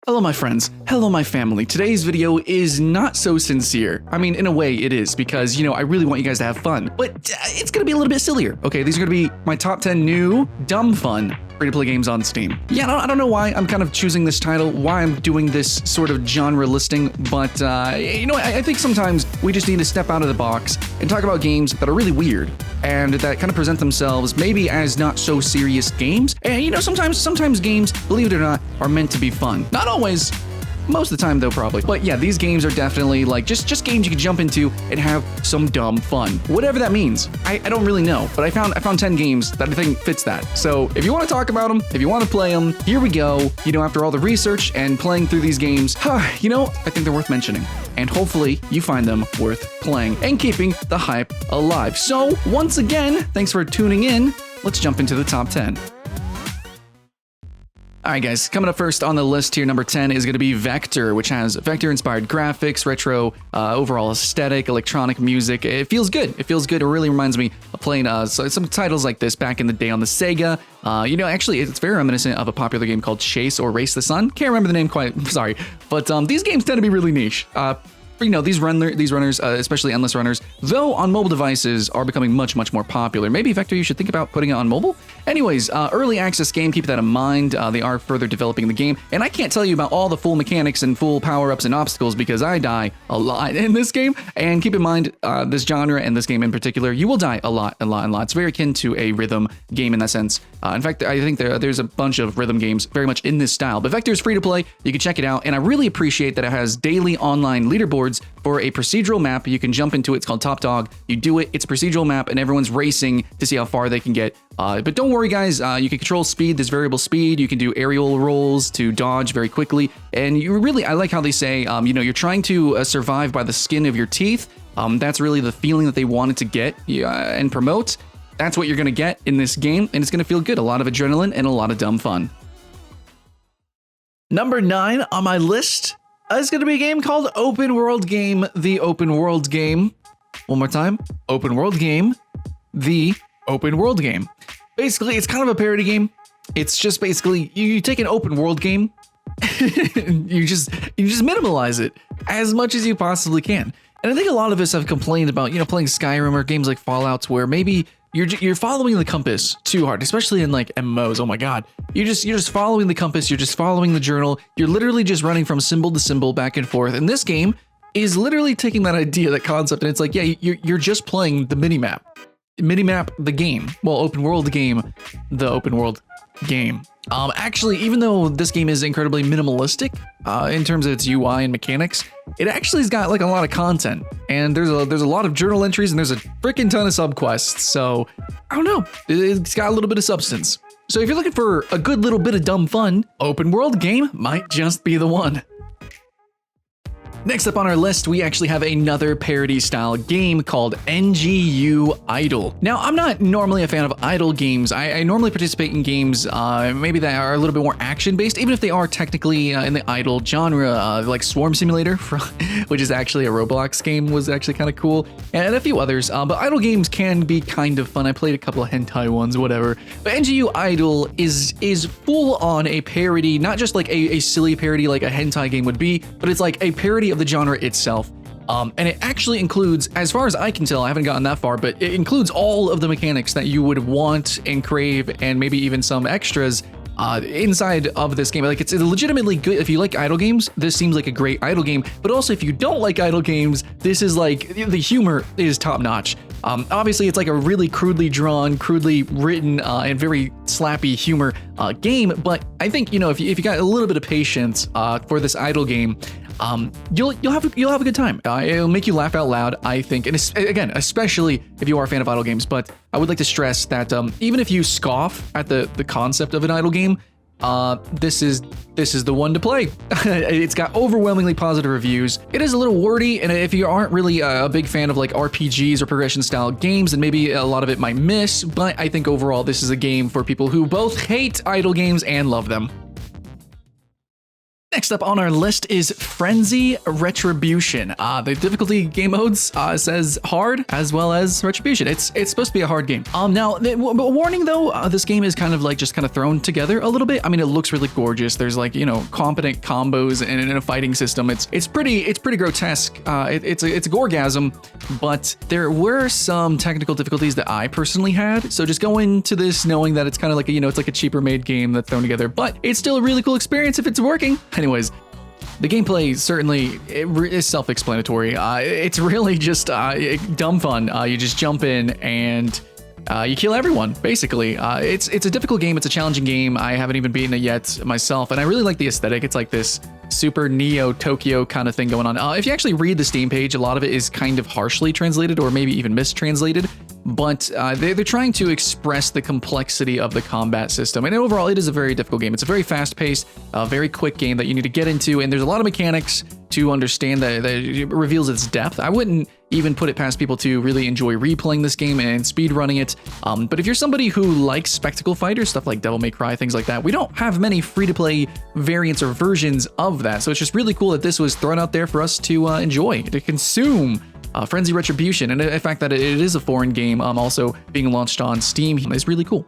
Hello my friends, hello my family. Today's video is not so sincere. I mean, in a way it is because, I really want you guys to have fun, but it's gonna be a little bit sillier. Okay, these are gonna be my top 10 new, dumb fun free-to-play games on Steam. Yeah, I don't know why I'm kind of choosing this title, why I'm doing this sort of genre listing, but I think sometimes we just need to step out of the box and talk about games that are really weird and that kind of present themselves maybe as not so serious games. And sometimes games, believe it or not, are meant to be fun. Not always. Most of the time though, probably. But yeah, these games are definitely like just games you can jump into and have some dumb fun. Whatever that means. I don't really know, but I found 10 games that I think fits that. So if you want to talk about them, if you want to play them, here we go. After all the research and playing through these games, I think they're worth mentioning. And hopefully you find them worth playing and keeping the hype alive. So once again, thanks for tuning in. Let's jump into the top 10. Alright guys, coming up first on the list here, number 10 is going to be Vecter, which has Vecter-inspired graphics, retro overall aesthetic, electronic music. It feels good. It really reminds me of playing some titles like this back in the day on the Sega. Actually, it's very reminiscent of a popular game called Chase or Race the Sun. Can't remember the name quite, sorry. But these games tend to be really niche. These runners, especially endless runners, though on mobile devices, are becoming much more popular. Maybe Vector, you should think about putting it on mobile? Anyways, early access game, keep that in mind. They are further developing the game, and I can't tell you about all the full mechanics and full power-ups and obstacles because I die a lot in this game. And keep in mind, this genre and this game in particular, you will die a lot. It's very akin to a rhythm game in that sense. In fact, I think there's a bunch of rhythm games very much in this style. But Vector is free to play. You can check it out, and I really appreciate that it has daily online leaderboards for a procedural map. You can jump into it. It's called Top Dog. You do it. It's a procedural map, and everyone's racing to see how far they can get. But don't worry, guys. You can control speed. There's variable speed. You can do aerial rolls to dodge very quickly. And I like how they say, you're trying to survive by the skin of your teeth. That's really the feeling that they wanted to get and promote. That's what you're going to get in this game, and it's going to feel good. A lot of adrenaline and a lot of dumb fun. Number 9 on my list is going to be a game called Open World Game, The Open World Game. One more time. Open World Game, The Open World Game. Basically, it's kind of a parody game. It's just basically, you take an open world game, you just minimalize it as much as you possibly can. And I think a lot of us have complained about, playing Skyrim or games like Fallout where maybe you're following the compass too hard, especially in like MMOs. Oh my God. You're just following the compass. You're just following the journal. You're literally just running from symbol to symbol back and forth. And this game is literally taking that idea, that concept. And it's like, yeah, you're just playing the minimap, the game. Well, open world game, the open world game. Actually, even though this game is incredibly minimalistic in terms of its UI and mechanics, it actually has got like a lot of content, and there's a lot of journal entries, and there's a freaking ton of subquests. So I don't know, it's got a little bit of substance. So if you're looking for a good little bit of dumb fun, open world game might just be the one. Next up on our list, we actually have another parody-style game called NGU Idle. Now, I'm not normally a fan of idle games. I normally participate in games maybe that are a little bit more action-based, even if they are technically in the idle genre, like Swarm Simulator, which is actually a Roblox game, was actually kind of cool, and a few others. But idle games can be kind of fun. I played a couple of hentai ones, whatever. But NGU Idle is full on a parody, not just like a silly parody like a hentai game would be, but it's like a parody of the genre itself. And it actually includes, as far as I can tell, I haven't gotten that far, but it includes all of the mechanics that you would want and crave, and maybe even some extras inside of this game. Like, it's legitimately good. If you like idle games, this seems like a great idle game, but also if you don't like idle games, this is like, the humor is top notch. Obviously it's like a really crudely drawn, crudely written, and very slappy humor game, but I think, if you got a little bit of patience for this idle game, you'll have a good time. It'll make you laugh out loud, I think, and again, especially if you are a fan of idle games. But I would like to stress that even if you scoff at the concept of an idle game, this is the one to play. It's got overwhelmingly positive reviews. It is a little wordy, and if you aren't really a big fan of like RPGs or progression style games, then maybe a lot of it might miss. But I think overall this is a game for people who both hate idle games and love them. Next up on our list is Frenzy Retribution. The difficulty game modes says hard as well as Retribution. It's supposed to be a hard game. Now, warning though, this game is kind of like just kind of thrown together a little bit. I mean, it looks really gorgeous. There's like, you know, competent combos and in a fighting system. It's pretty grotesque. It's a gorgasm, but there were some technical difficulties that I personally had. So just go into this knowing that it's kind of like, you know, it's like a cheaper made game that's thrown together, but it's still a really cool experience if it's working. Anyways, the gameplay certainly is self-explanatory. It's really just dumb fun. You just jump in and you kill everyone, basically. It's a difficult game. It's a challenging game. I haven't even beaten it yet myself, and I really like the aesthetic. It's like this super Neo Tokyo kind of thing going on. If you actually read the Steam page, a lot of it is kind of harshly translated or maybe even mistranslated. But they're trying to express the complexity of the combat system. And overall, it is a very difficult game. It's a very fast-paced, very quick game that you need to get into, and there's a lot of mechanics to understand that it reveals its depth. I wouldn't even put it past people to really enjoy replaying this game and speedrunning it. But if you're somebody who likes spectacle fighters, stuff like Devil May Cry, things like that, we don't have many free-to-play variants or versions of that. So it's just really cool that this was thrown out there for us to enjoy, to consume. Frenzy Retribution, and the fact that it is a foreign game, also being launched on Steam is really cool.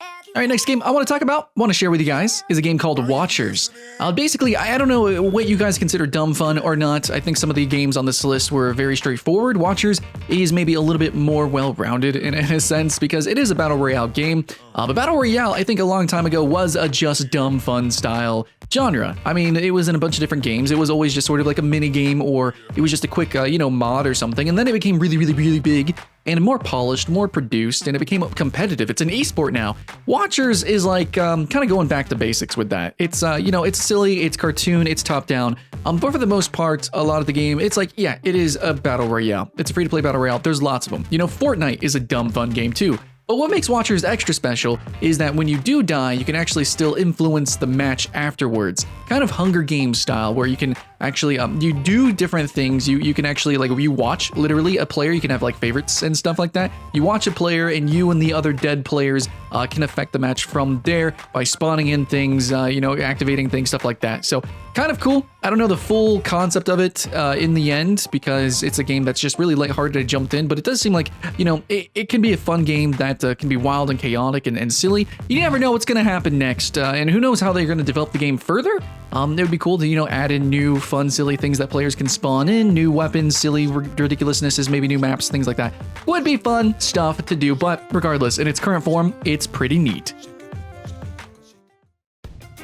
All right, next game I want to share with you guys is a game called Watchers. Basically, I don't know what you guys consider dumb fun or not. I think some of the games on this list were very straightforward. Watchers is maybe a little bit more well-rounded in a sense because it is a battle royale game. But battle royale, I think a long time ago, was a just dumb fun style genre. I mean, it was in a bunch of different games. It was always just sort of like a mini game, or it was just a quick, mod or something. And then it became really, really, really big and more polished, more produced, and it became competitive. It's an esport now. Watchers is like kind of going back to basics with that. It's it's silly, it's cartoon, it's top down. But for the most part, a lot of the game, it's like, yeah, it is a battle royale. It's a free-to-play battle royale. There's lots of them. You know, Fortnite is a dumb fun game too. But what makes Watchers extra special is that when you do die, you can actually still influence the match afterwards. Kind of Hunger Games style, where you can actually, you do different things. You can actually, like, you watch literally a player, you can have like favorites and stuff like that. You watch a player and you and the other dead players can affect the match from there by spawning in things, activating things, stuff like that. So kind of cool. I don't know the full concept of it in the end because it's a game that's just really lighthearted to jump in, but it does seem like, it can be a fun game that can be wild and chaotic and silly. You never know what's going to happen next, and who knows how they're going to develop the game further. It would be cool to, add in new fun, silly things that players can spawn in, new weapons, silly ridiculousnesses, maybe new maps, things like that. Would be fun stuff to do, but regardless, in its current form, it's pretty neat.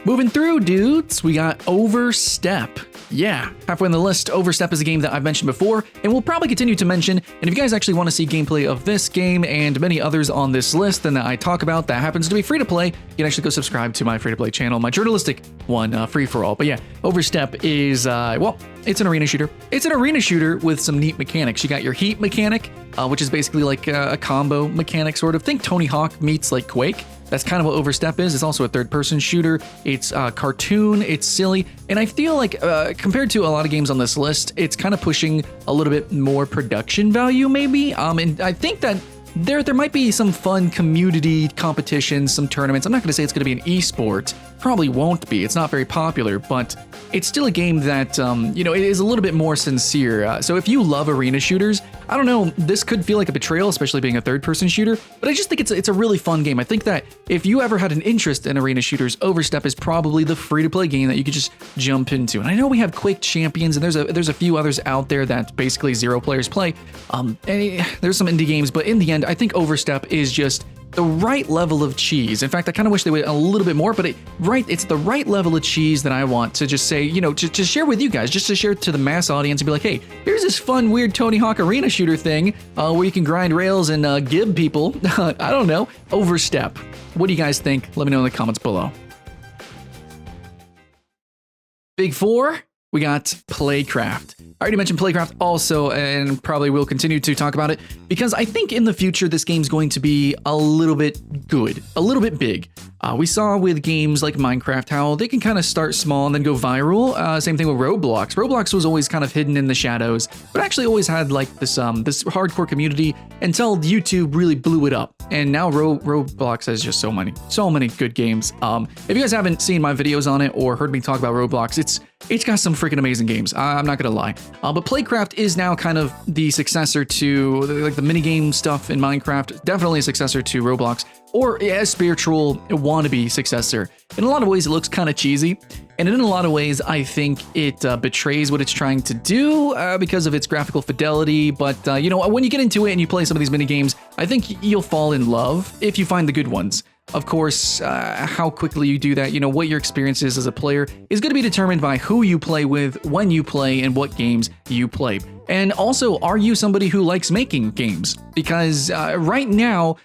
Moving through, dudes, we got Overstep. Yeah, halfway on the list, Overstep is a game that I've mentioned before, and we'll probably continue to mention, and if you guys actually want to see gameplay of this game and many others on this list that I talk about that happens to be free to play, you can actually go subscribe to my free to play channel, my journalistic one, free for all. But yeah, Overstep is, it's an arena shooter. It's an arena shooter with some neat mechanics. You got your heat mechanic, which is basically like a combo mechanic sort of. Think Tony Hawk meets like Quake. That's kind of what Overstep is. It's also a third-person shooter. It's cartoon. It's silly. And I feel like compared to a lot of games on this list, it's kind of pushing a little bit more production value maybe. And I think that there might be some fun community competitions, some tournaments. I'm not going to say it's going to be an esport. Probably won't be. It's not very popular, but it's still a game that, it is a little bit more sincere. So if you love arena shooters, I don't know, this could feel like a betrayal, especially being a third-person shooter, but I just think it's a really fun game. I think that if you ever had an interest in arena shooters, Overstep is probably the free-to-play game that you could just jump into. And I know we have Quake Champions, and there's a few others out there that basically 0 players play. There's some indie games, but in the end, I think Overstep is just the right level of cheese. In fact, I kind of wish they would a little bit more, but it's the right level of cheese that I want to just say, to share with you guys, just to share to the mass audience and be like, hey, here's this fun, weird Tony Hawk arena shooter thing where you can grind rails and gib people. I don't know. Overstep. What do you guys think? Let me know in the comments below. Big four, we got Playcraft. I already mentioned Playcraft also, and probably will continue to talk about it, because I think in the future this game's going to be a little bit good, a little bit big. We saw with games like Minecraft how they can kind of start small and then go viral. Same thing with Roblox. Roblox was always kind of hidden in the shadows, but actually always had like this hardcore community until YouTube really blew it up. And now Roblox has just so many good games. If you guys haven't seen my videos on it or heard me talk about Roblox, it's got some freaking amazing games. I'm not gonna lie. But Playcraft is now kind of the successor to like the minigame stuff in Minecraft. Definitely a successor to Roblox, or a spiritual wannabe successor. In a lot of ways, it looks kind of cheesy, and in a lot of ways, I think it betrays what it's trying to do because of its graphical fidelity. But you know, when you get into it and you play some of these mini games, I think you'll fall in love if you find the good ones. Of course, how quickly you do that, you know, what your experience is as a player is going to be determined by who you play with, when you play, and what games you play. And also, are you somebody who likes making games? Because right now,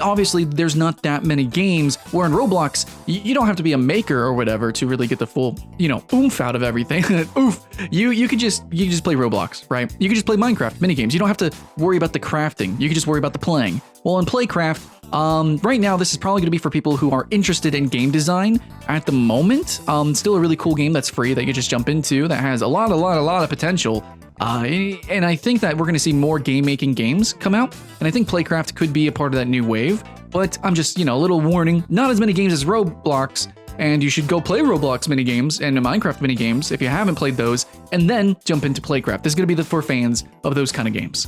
obviously, there's not that many games, where in Roblox, you don't have to be a maker or whatever to really get the full, you know, oomph out of everything. Oof. You can just play Roblox, right? You can just play Minecraft minigames. You don't have to worry about the crafting. You can just worry about the playing. Well, in Playcraft, right now, this is probably going to be for people who are interested in game design at the moment. Still a really cool game that's free that you just jump into that has a lot of potential. And I think that we're going to see more game-making games come out, and I think Playcraft could be a part of that new wave. But I'm just, you know, a little warning, not as many games as Roblox, and you should go play Roblox minigames and Minecraft minigames if you haven't played those, and then jump into Playcraft. This is going to be for fans of those kind of games.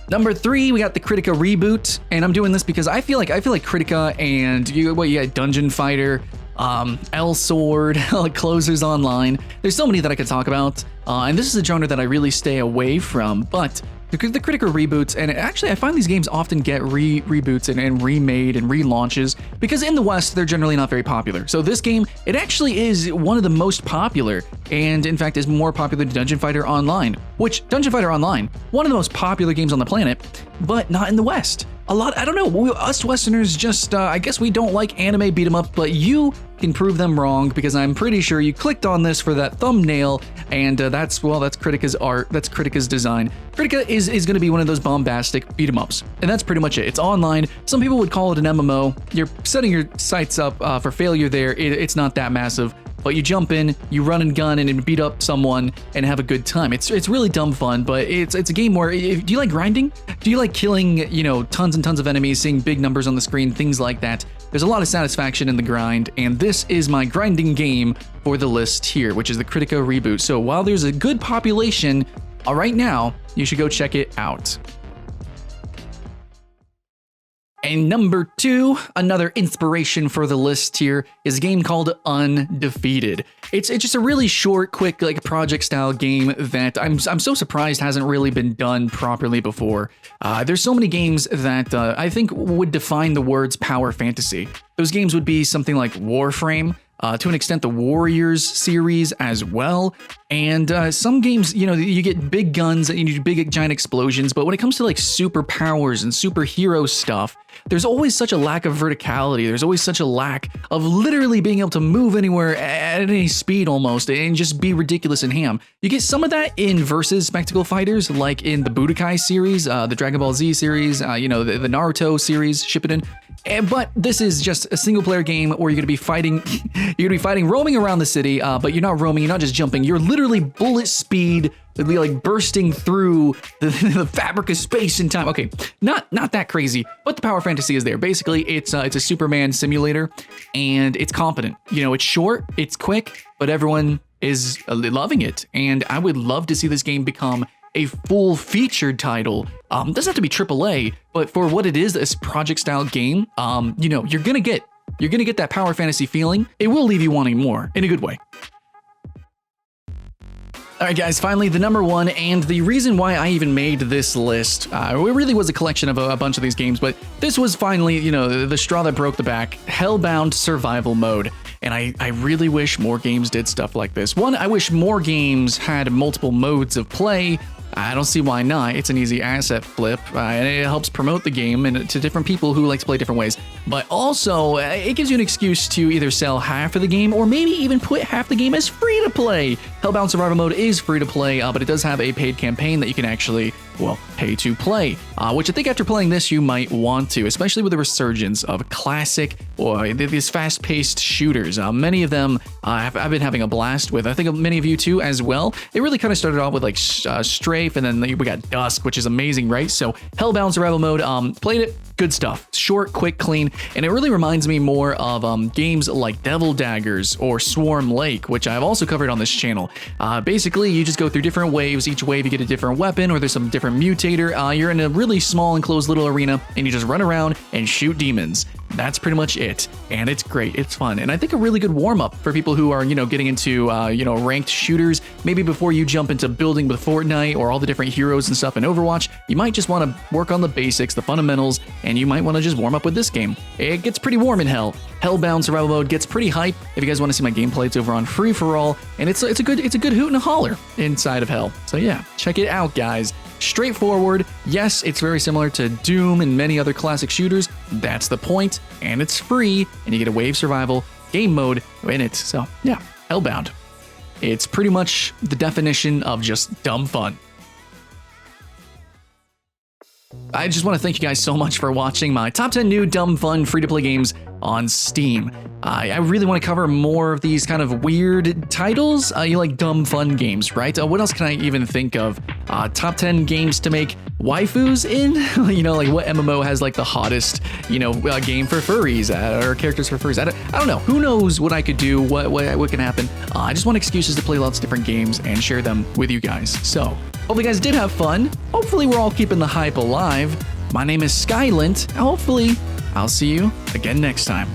Number 3, we got the Kritika Reboot, and I'm doing this because I feel like Kritika and you got Dungeon Fighter, L Sword, Closers Online. There's so many that I could talk about, and this is a genre that I really stay away from. But the Kritika Reboots, and actually I find these games often get reboots and remade and relaunches because in the West they're generally not very popular. So this game, it actually is one of the most popular, and in fact is more popular than Dungeon Fighter Online, which Dungeon Fighter Online, one of the most popular games on the planet, but not in the West. I don't know, us Westerners just, I guess we don't like anime beat 'em up, but you can prove them wrong because I'm pretty sure you clicked on this for that thumbnail, and that's Kritika's art, that's Kritika's design. Kritika is going to be one of those bombastic beat 'em ups, and that's pretty much it. It's online. Some people would call it an MMO. You're setting your sights up for failure there. It's not that massive. But you jump in, you run and gun and beat up someone and have a good time. It's really dumb fun, but it's a game where, do you like grinding? Do you like killing, you know, tons and tons of enemies, seeing big numbers on the screen, things like that? There's a lot of satisfaction in the grind, and this is my grinding game for the list here, which is the Kritika Reboot. So while there's a good population right now, you should go check it out. And number 2, another inspiration for the list here, is a game called Undefeated. It's just a really short, quick, like project style game that I'm so surprised hasn't really been done properly before. There's so many games that I think would define the words power fantasy. Those games would be something like Warframe, to an extent the Warriors series as well, and some games, you know, you get big guns and you do big giant explosions, but when it comes to like superpowers and superhero stuff, there's always such a lack of verticality. There's always such a lack of literally being able to move anywhere at any speed almost and just be ridiculous and ham. You get some of that in versus spectacle fighters, like in the Budokai series, the Dragon Ball Z series, you know, the Naruto series, Shippuden. But this is just a single player game where you're going to be fighting, roaming around the city, but you're not roaming, you're not just jumping, you're literally bullet speed, like bursting through the fabric of space and time. Okay, not that crazy, but the power fantasy is there. Basically, it's a Superman simulator, and it's competent. You know, it's short, it's quick, but everyone is loving it, and I would love to see this game become a full featured title. Doesn't have to be AAA, but for what it is, this project style game, you know, you're gonna get that power fantasy feeling. It will leave you wanting more in a good way. All right, guys, finally the number 1, and the reason why I even made this list, it really was a collection of a bunch of these games, but this was finally, you know, the straw that broke the back, Hellbound Survival Mode. And I really wish more games did stuff like this. One, I wish more games had multiple modes of play. I don't see why not. It's an easy asset flip, and it helps promote the game and to different people who like to play different ways. But also, it gives you an excuse to either sell half of the game or maybe even put half the game as free to play. Hellbound Survival Mode is free to play, but it does have a paid campaign that you can actually well, pay to play, which I think after playing this, you might want to, especially with the resurgence of classic or these fast-paced shooters. Many of them I've been having a blast with. I think many of you too as well. It really kind of started off with like Strafe, and then we got Dusk, which is amazing, right? So Hellbound Survival Mode, played it. Good stuff. Short, quick, clean, and it really reminds me more of games like Devil Daggers or Swarm Lake, which I've also covered on this channel. Basically, you just go through different waves. Each wave you get a different weapon, or there's some different mutator. You're in a really small enclosed little arena, and you just run around and shoot demons. That's pretty much it, and it's great. It's fun, and I think a really good warm-up for people who are, getting into, ranked shooters. Maybe before you jump into building with Fortnite or all the different heroes and stuff in Overwatch, you might just want to work on the basics, the fundamentals, and you might want to just warm up with this game. It gets pretty warm in hell. Hellbound Survival Mode gets pretty hype. If you guys want to see my gameplay, it's over on Free For All, and it's a good hoot and a holler inside of hell. So yeah, check it out, guys. Straightforward. Yes, it's very similar to Doom and many other classic shooters. That's the point, and it's free, and you get a wave survival game mode in it. So yeah, Hellbound. It's pretty much the definition of just dumb fun. I just want to thank you guys so much for watching my top 10 new dumb fun free-to-play games on Steam. I really want to cover more of these kind of weird titles. You like dumb fun games, right? What else can I even think of? Top 10 games to make waifus in? Like what MMO has like the hottest, game for furries or characters for furries? I don't know. Who knows what I could do? What can happen? I just want excuses to play lots of different games and share them with you guys. So hopefully you guys did have fun. Hopefully we're all keeping the hype alive. My name is Skylent. Hopefully I'll see you again next time.